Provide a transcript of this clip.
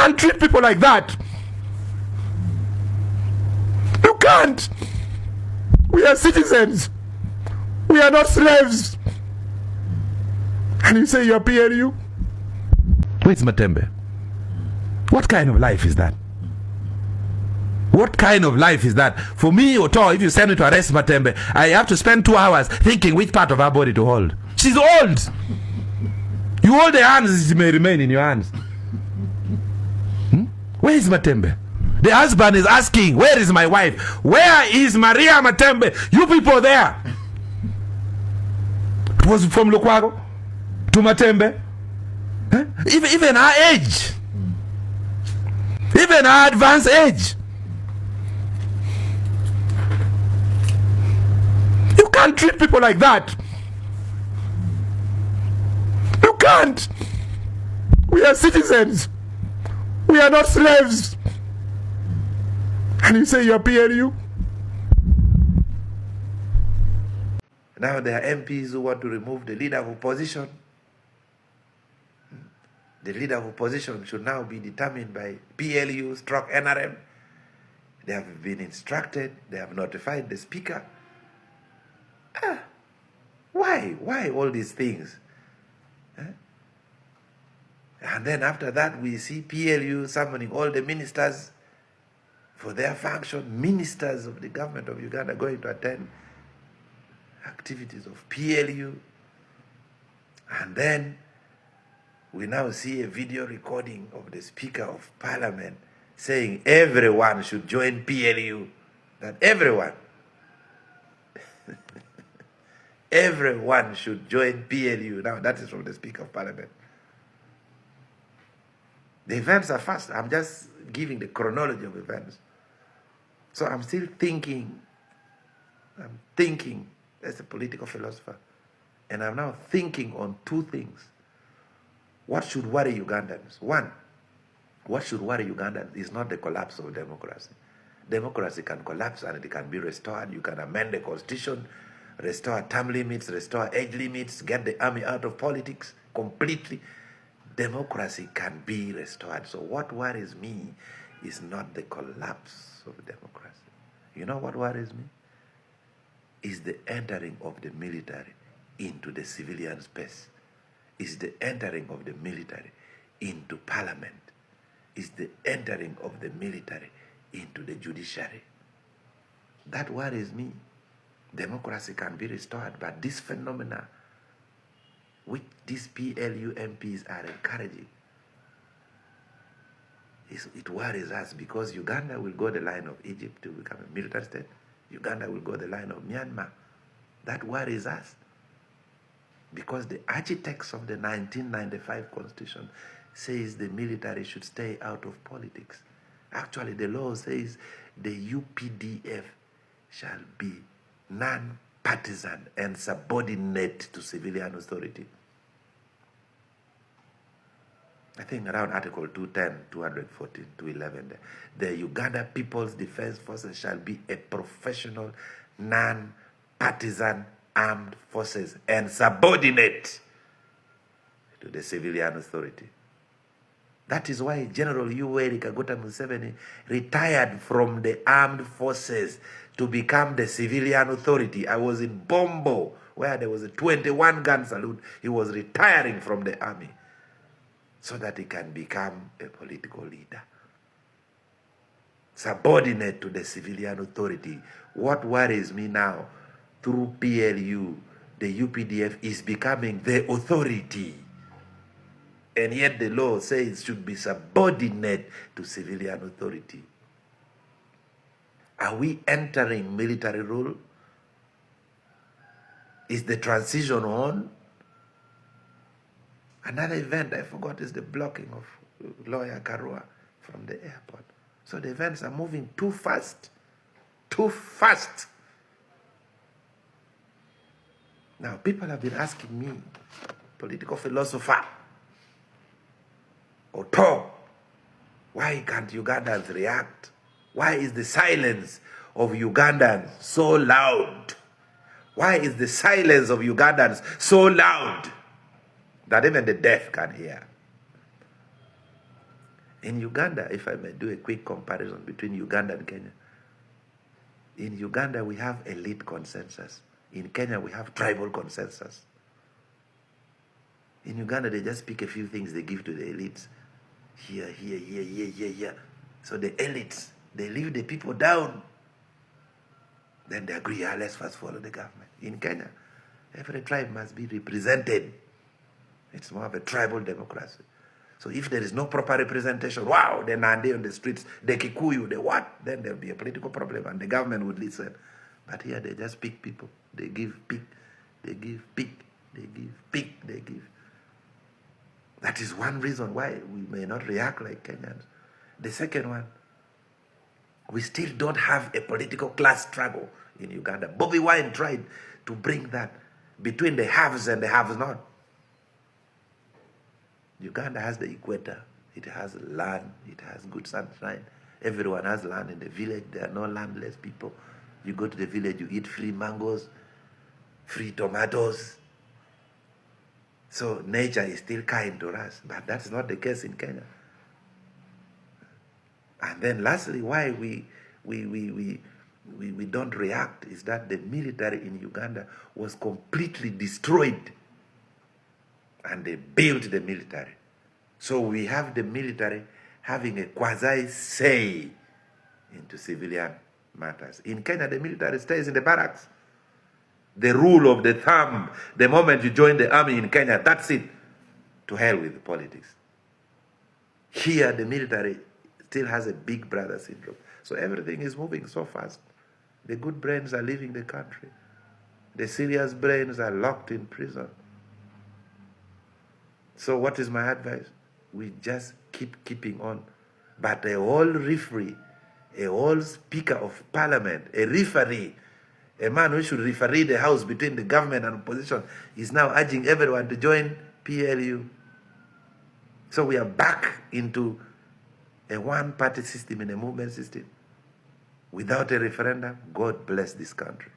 can't treat people like that. You can't. We are citizens. We are not slaves. And you say you are PLU? Where's Matembe? What kind of life is that? What kind of life is that? For me, Otto, if you send me to arrest Matembe, I have to spend 2 hours thinking which part of her body to hold. She's old. You hold the hands, it may remain in your hands. Where is Matembe? The husband is asking, where is my wife? Where is Maria Matembe? You people there. It was from Lukwago to Matembe. Huh? Even our age. Even our advanced age. You can't treat people like that. You can't. We are citizens. We are not slaves. And you say you are PLU? Now there are MPs who want to remove the leader of opposition. The leader of opposition should now be determined by PLU/NRM. They have been instructed, they have notified the speaker. Why? Why all these things? And then after that, we see PLU summoning all the ministers for their function. Ministers of the government of Uganda going to attend activities of PLU. And then we now see a video recording of the Speaker of Parliament saying everyone should join PLU. That everyone. Everyone should join PLU. Now that is from the Speaker of Parliament. The events are fast. I'm just giving the chronology of events. So I'm still thinking. I'm thinking as a political philosopher. And I'm now thinking on 2 things. What should worry Ugandans? One, what should worry Ugandans is not the collapse of democracy. Democracy can collapse and it can be restored. You can amend the constitution, restore term limits, restore age limits, get the army out of politics completely. Democracy can be restored. So what worries me is not the collapse of democracy. You know what worries me? Is the entering of the military into the civilian space. Is the entering of the military into parliament. Is the entering of the military into the judiciary. That worries me. Democracy can be restored, but this phenomena which these PLU MPs are encouraging, it worries us, because Uganda will go the line of Egypt to become a military state. Uganda will go the line of Myanmar. That worries us, because the architects of the 1995 constitution says the military should stay out of politics. Actually, the law says the UPDF shall be non-partisan and subordinate to civilian authority. I think around Article 210, 214, 211, the Uganda People's Defense Forces shall be a professional, non-partisan armed forces and subordinate to the civilian authority. That is why General Yoweri Kaguta Museveni retired from the armed forces to become the civilian authority. I was in Bombo, where there was a 21-gun salute. He was retiring from the army so that he can become a political leader, subordinate to the civilian authority. What worries me now, through PLU, the UPDF is becoming the authority. And yet the law says it should be subordinate to civilian authority. Are we entering military rule? Is the transition on? Another event I forgot is the blocking of lawyer Karua from the airport. So the events are moving too fast. Too fast. Now people have been asking me, political philosopher, Otto, why can't Ugandans react? Why is the silence of Ugandans so loud? Why is the silence of Ugandans so loud that even the deaf can hear? In Uganda, if I may do a quick comparison between Uganda and Kenya, in Uganda we have elite consensus. In Kenya we have tribal consensus. In Uganda they just pick a few things they give to the elites. Here, here, here, here, here, here. So the elites, they leave the people down. Then they agree, let's first follow the government. In Kenya, every tribe must be represented. It's more of a tribal democracy. So if there is no proper representation, wow, then are they on the streets, the Kikuyu, the what? Then there'll be a political problem and the government would listen. But here they just pick people. They give pick, they give pick, they give pick, they give. That is one reason why we may not react like Kenyans. The second one, we still don't have a political class struggle in Uganda. Bobby Wine tried to bring that between the haves and the have-not. Uganda has the equator. It has land. It has good sunshine. Everyone has land in the village. There are no landless people. You go to the village, you eat free mangoes, free tomatoes. So nature is still kind to us. But that's not the case in Kenya. And then lastly, why we don't react is that the military in Uganda was completely destroyed. And they built the military. So we have the military having a quasi-say into civilian matters. In Kenya, the military stays in the barracks. The rule of the thumb, the moment you join the army in Kenya, that's it. To hell with the politics. Here, the military still has a big brother syndrome. So everything is moving so fast. The good brains are leaving the country. The serious brains are locked in prison. So what is my advice? We just keeping on. But a whole referee, a whole speaker of parliament, a referee, a man who should referee the house between the government and opposition, is now urging everyone to join PLU. So we are back into a one-party system, in a movement system. Without a referendum, God bless this country.